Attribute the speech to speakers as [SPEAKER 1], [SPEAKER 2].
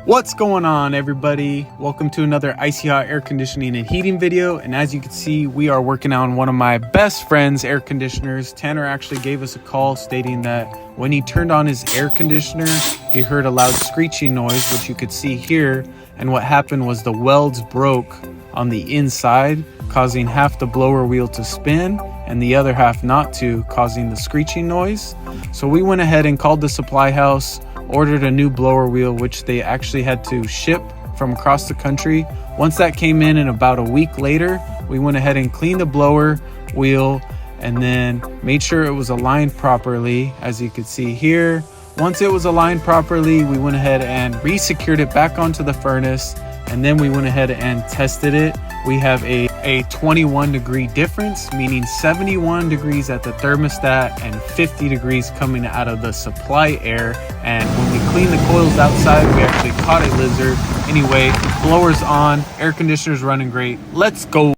[SPEAKER 1] What's going on, everybody? Welcome to another Icy Hot air conditioning and heating video. And as you can see, we are working on one of my best friend's air conditioners. Tanner actually gave us a call stating that when he turned on his air conditioner, he heard a loud screeching noise, which you could see here. And what happened was the welds broke on the inside, causing half the blower wheel to spin and the other half not to, causing the screeching noise. So we went ahead and called the supply house, ordered a new blower wheel, which they actually had to ship from across the country. Once that came in and about a week later, we went ahead and cleaned the blower wheel and then made sure it was aligned properly, as you can see here. Once it was aligned properly, we went ahead and re-secured it back onto the furnace, and then we went ahead and tested it. We have a 21 degree difference, meaning 71 degrees at the thermostat and 50 degrees coming out of the supply air. And when we cleaned the coils outside, we actually caught a lizard. Anyway, blower's on, air conditioner's running great. Let's go.